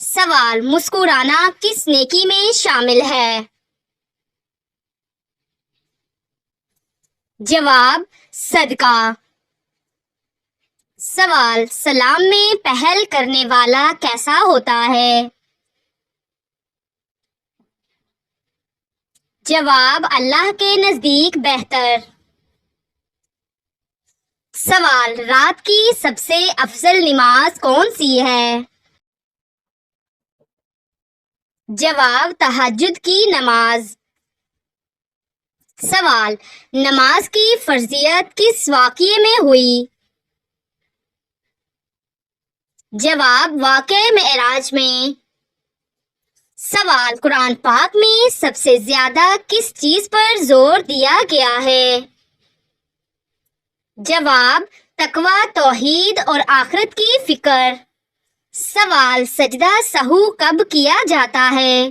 سوال: مسکرانا کس نیکی میں شامل ہے؟ جواب: صدقہ۔ سوال: سلام میں پہل کرنے والا کیسا ہوتا ہے؟ جواب: اللہ کے نزدیک بہتر۔ سوال: رات کی سب سے افضل نماز کون سی ہے؟ جواب: تہجد کی نماز۔ سوال: نماز کی فرضیت کس واقعے میں ہوئی؟ جواب: واقعہ معراج میں۔ سوال: قرآن پاک میں سب سے زیادہ کس چیز پر زور دیا گیا ہے؟ جواب: تقویٰ، توحید اور آخرت کی فکر۔ سوال: سجدہ سہو کب کیا جاتا ہے؟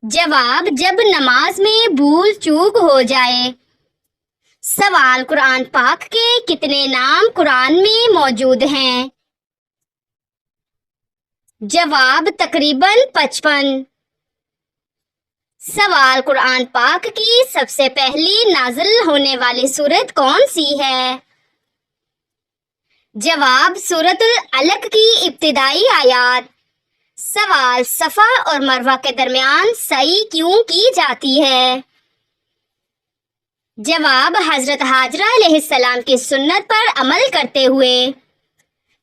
جواب: جب نماز میں بھول چوک ہو جائے۔ سوال: قرآن پاک کے کتنے نام قرآن میں موجود ہیں؟ جواب: تقریباً 55۔ سوال: قرآن پاک کی سب سے پہلی نازل ہونے والی سورت کون سی ہے؟ جواب: سورۃ العلق کی ابتدائی آیات۔ سوال: صفا اور مروہ کے درمیان سعی کیوں کی جاتی ہے؟ جواب: حضرت ہاجرہ علیہ السلام کی سنت پر عمل کرتے ہوئے۔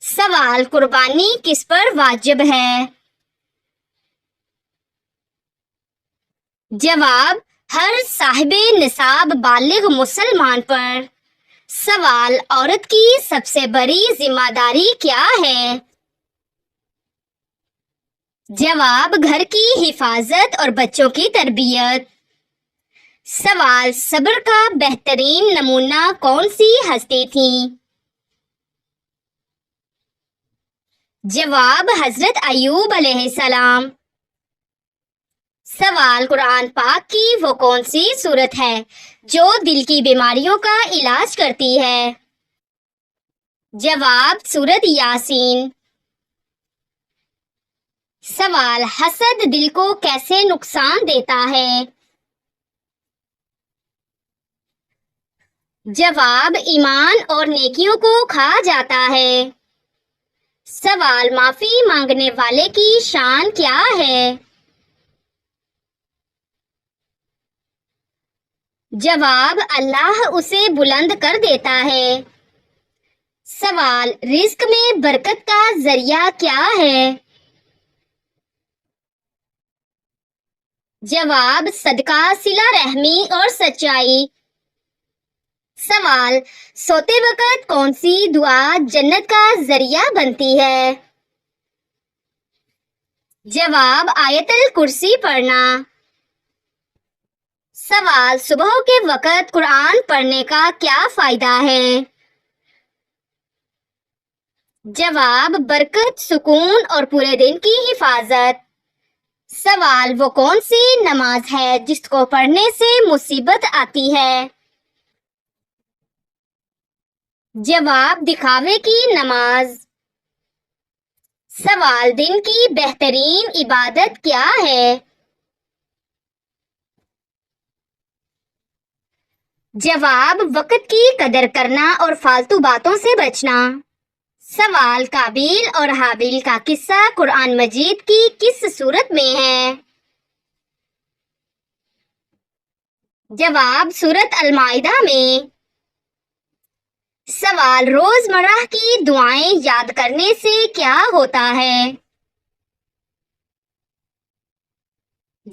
سوال: قربانی کس پر واجب ہے؟ جواب: ہر صاحب نصاب بالغ مسلمان پر۔ سوال: عورت کی سب سے بڑی ذمہ داری کیا ہے؟ جواب: گھر کی حفاظت اور بچوں کی تربیت۔ سوال: صبر کا بہترین نمونہ کون سی ہستی تھی؟ جواب: حضرت ایوب علیہ السلام۔ سوال: قرآن پاک کی وہ کون سی سورت ہے جو دل کی بیماریوں کا علاج کرتی ہے؟ جواب: سورت یاسین۔ سوال: حسد دل کو کیسے نقصان دیتا ہے؟ جواب: ایمان اور نیکیوں کو کھا جاتا ہے۔ سوال: معافی مانگنے والے کی شان کیا ہے؟ جواب: اللہ اسے بلند کر دیتا ہے۔ سوال: رزق میں برکت کا ذریعہ کیا ہے؟ جواب: صدقہ، صلہ رحمی اور سچائی۔ سوال: سوتے وقت کون سی دعا جنت کا ذریعہ بنتی ہے؟ جواب: آیت الکرسی پڑھنا۔ سوال: صبح کے وقت قرآن پڑھنے کا کیا فائدہ ہے؟ جواب: برکت، سکون اور پورے دن کی حفاظت۔ سوال: وہ کون سی نماز ہے جس کو پڑھنے سے مصیبت آتی ہے؟ جواب: دکھاوے کی نماز۔ سوال: دن کی بہترین عبادت کیا ہے؟ جواب: وقت کی قدر کرنا اور فالتو باتوں سے بچنا۔ سوال: قابیل اور حابیل کا قصہ قرآن مجید کی کس سورت میں ہے؟ جواب: سورۃ المائدہ میں۔ سوال: روزمرہ کی دعائیں یاد کرنے سے کیا ہوتا ہے؟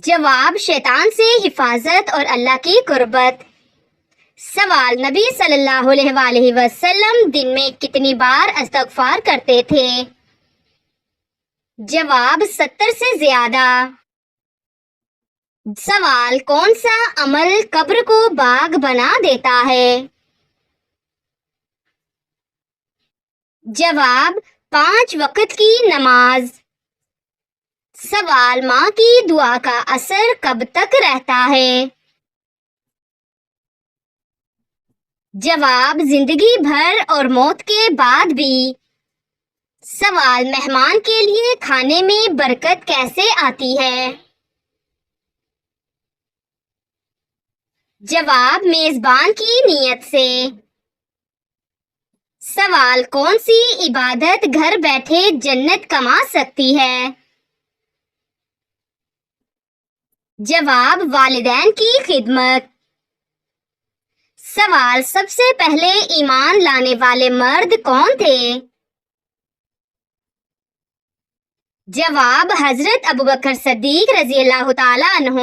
جواب: شیطان سے حفاظت اور اللہ کی قربت۔ سوال: نبی صلی اللہ علیہ وآلہ وسلم دن میں کتنی بار استغفار کرتے تھے؟ جواب: 70 سے زیادہ۔ سوال: کون سا عمل قبر کو باغ بنا دیتا ہے؟ جواب: 5 وقت کی نماز۔ سوال: ماں کی دعا کا اثر کب تک رہتا ہے؟ جواب: زندگی بھر اور موت کے بعد بھی۔ سوال مہمان کے لیے کھانے میں برکت کیسے آتی ہے؟ جواب میزبان کی نیت سے۔ سوال کون سی عبادت گھر بیٹھے جنت کما سکتی ہے؟ جواب والدین کی خدمت۔ سوال سب سے پہلے ایمان لانے والے مرد کون تھے؟ جواب حضرت ابوبکر صدیق رضی اللہ تعالیٰ عنہ۔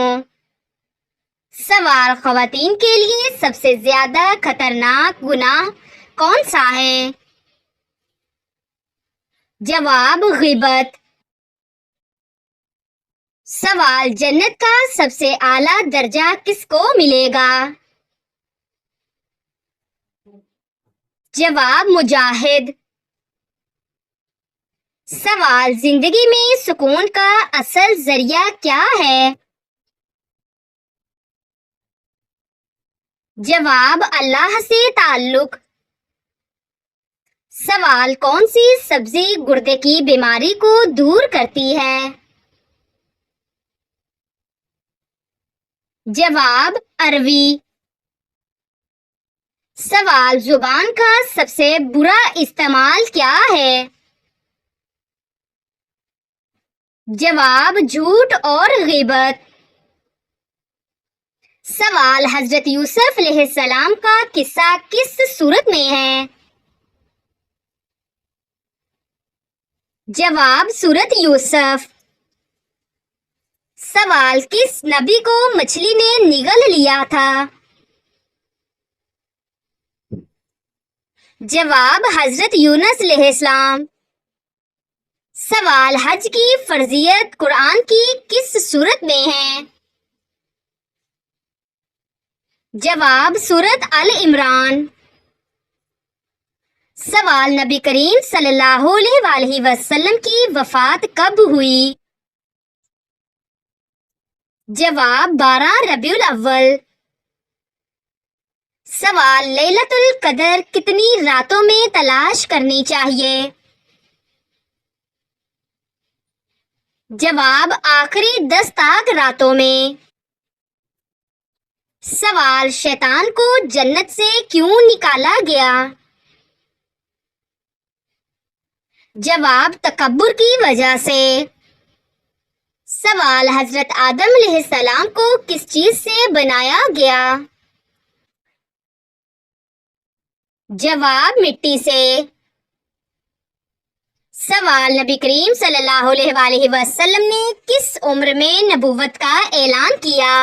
سوال خواتین کے لیے سب سے زیادہ خطرناک گناہ کون سا ہے؟ جواب غیبت۔ سوال جنت کا سب سے اعلیٰ درجہ کس کو ملے گا؟ جواب مجاہد۔ سوال زندگی میں سکون کا اصل ذریعہ کیا ہے؟ جواب اللہ سے تعلق۔ سوال کون سی سبزی گردے کی بیماری کو دور کرتی ہے؟ جواب اروی۔ سوال زبان کا سب سے برا استعمال کیا ہے؟ جواب جھوٹ اور غیبت۔ سوال حضرت یوسف علیہ السلام کا قصہ کس سورت میں ہے؟ جواب سورت یوسف۔ سوال کس نبی کو مچھلی نے نگل لیا تھا؟ جواب حضرت یونس علیہ السلام۔ سوال حج کی فرضیت قرآن کی کس سورت میں ہے؟ جواب سورت آل عمران۔ سوال نبی کریم صلی اللہ علیہ وآلہ وسلم کی وفات کب ہوئی؟ جواب 12 ربیع الاول۔ سوال لیلۃ القدر کتنی راتوں میں تلاش کرنی چاہیے؟ جواب آخری 10 تاک راتوں میں۔ سوال شیطان کو جنت سے کیوں نکالا گیا؟ جواب تکبر کی وجہ سے۔ سوال حضرت آدم علیہ السلام کو کس چیز سے بنایا گیا؟ جواب مٹی سے۔ سوال نبی کریم صلی اللہ علیہ وآلہ وسلم نے کس عمر میں نبوت کا اعلان کیا؟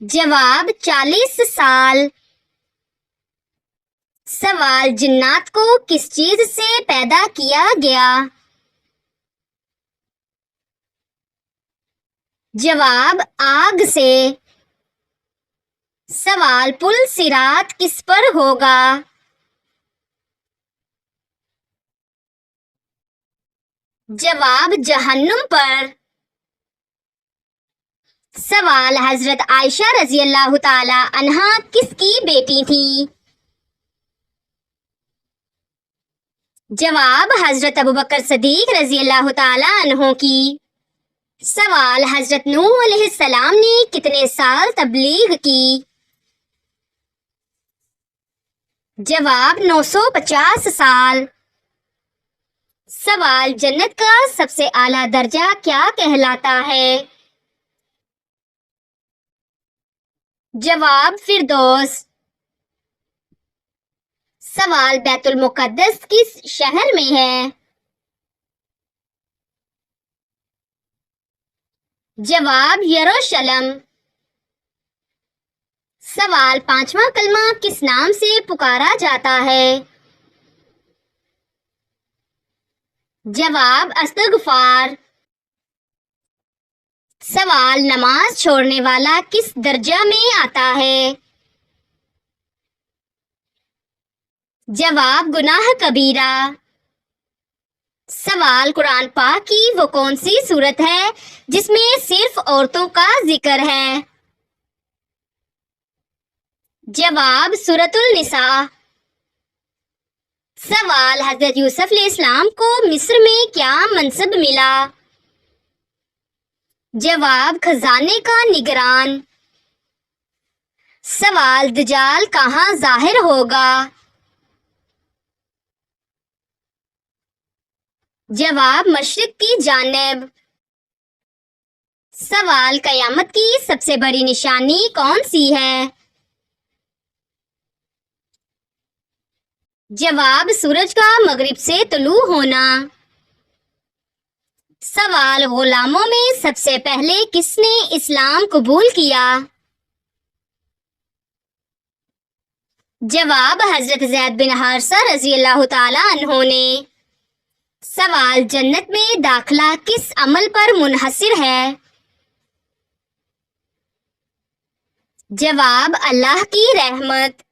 جواب 40 سال۔ سوال جنات کو کس چیز سے پیدا کیا گیا؟ جواب آگ سے۔ سوال پل صراط کس پر ہوگا؟ جواب جہنم پر۔ سوال حضرت عائشہ رضی اللہ تعالی عنہا کس کی بیٹی تھی؟ جواب حضرت ابوبکر صدیق رضی اللہ تعالی عنہ کی۔ سوال حضرت نوح علیہ السلام نے کتنے سال تبلیغ کی؟ جواب 950 سال۔ سوال جنت کا سب سے اعلیٰ درجہ کیا کہلاتا ہے؟ جواب فردوس۔ سوال بیت المقدس کس شہر میں ہے؟ جواب یروشلم۔ سوال پانچواں کلمہ کس نام سے پکارا جاتا ہے؟ جواب استغفار۔ سوال نماز چھوڑنے والا کس درجہ میں آتا ہے؟ جواب گناہ کبیرہ۔ سوال قرآن پاک کی وہ کون سی سورت ہے جس میں صرف عورتوں کا ذکر ہے؟ جواب سورۃ النساء۔ سوال: حضرت یوسف علیہ السلام کو مصر میں کیا منصب ملا؟ جواب: خزانے کا نگران۔ سوال: دجال کہاں ظاہر ہوگا؟ جواب: مشرق کی جانب۔ سوال: قیامت کی سب سے بڑی نشانی کون سی ہے؟ جواب: سورج کا مغرب سے طلوع ہونا۔ سوال: غلاموں میں سب سے پہلے کس نے اسلام قبول کیا؟ جواب: حضرت زید بن حارثہ رضی اللہ تعالی عنہ نے۔ سوال: جنت میں داخلہ کس عمل پر منحصر ہے؟ جواب: اللہ کی رحمت۔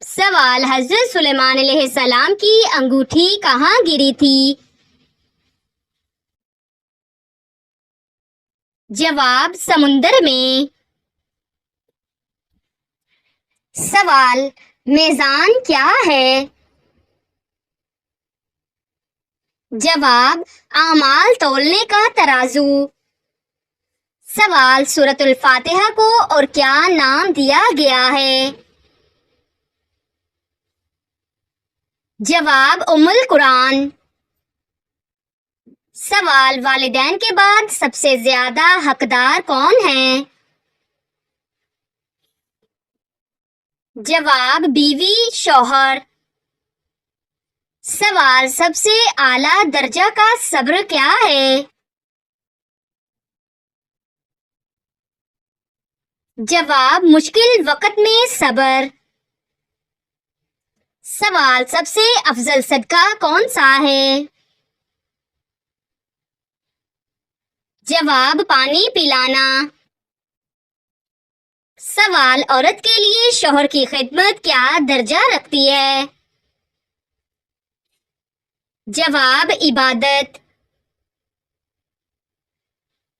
سوال: حضرت سلیمان علیہ السلام کی انگوٹھی کہاں گری تھی؟ جواب: سمندر میں۔ سوال: میزان کیا ہے؟ جواب: اعمال تولنے کا ترازو۔ سوال: سورۃ الفاتحہ کو اور کیا نام دیا گیا ہے؟ جواب: ام القرآن۔ سوال: والدین کے بعد سب سے زیادہ حقدار کون ہیں؟ جواب: بیوی، شوہر۔ سوال: سب سے اعلیٰ درجہ کا صبر کیا ہے؟ جواب: مشکل وقت میں صبر۔ سوال: سب سے افضل صدقہ کون سا ہے؟ جواب: پانی پلانا۔ سوال: عورت کے لیے شوہر کی خدمت کیا درجہ رکھتی ہے؟ جواب: عبادت۔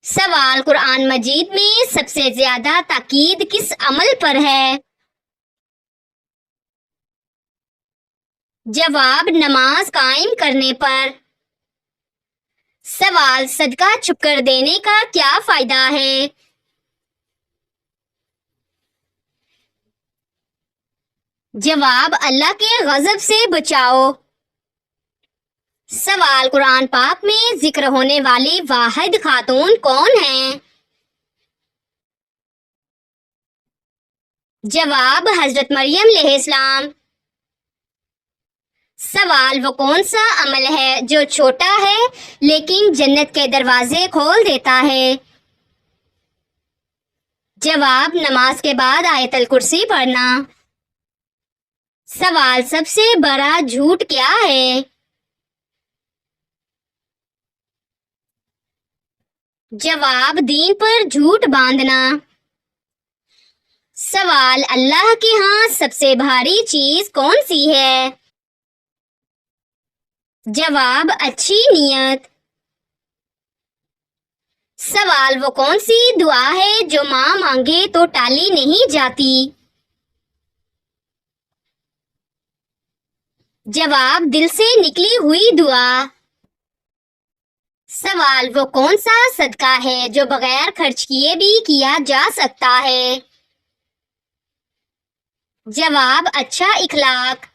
سوال: قرآن مجید میں سب سے زیادہ تاکید کس عمل پر ہے؟ جواب: نماز قائم کرنے پر۔ سوال: صدقہ چھپ کر دینے کا کیا فائدہ ہے؟ جواب: اللہ کے غضب سے بچاؤ۔ سوال: قرآن پاک میں ذکر ہونے والی واحد خاتون کون ہیں؟ جواب: حضرت مریم علیہ السلام۔ سوال: وہ کون سا عمل ہے جو چھوٹا ہے لیکن جنت کے دروازے کھول دیتا ہے؟ جواب: نماز کے بعد آیت الکرسی پڑھنا۔ سوال: سب سے بڑا جھوٹ کیا ہے؟ جواب: دین پر جھوٹ باندھنا۔ سوال: اللہ کے ہاں سب سے بھاری چیز کون سی ہے؟ جواب: اچھی نیت۔ سوال: وہ کون سی دعا ہے جو ماں مانگے تو ٹالی نہیں جاتی؟ جواب: دل سے نکلی ہوئی دعا۔ سوال: وہ کون سا صدقہ ہے جو بغیر خرچ کیے بھی کیا جا سکتا ہے؟ جواب: اچھا اخلاق۔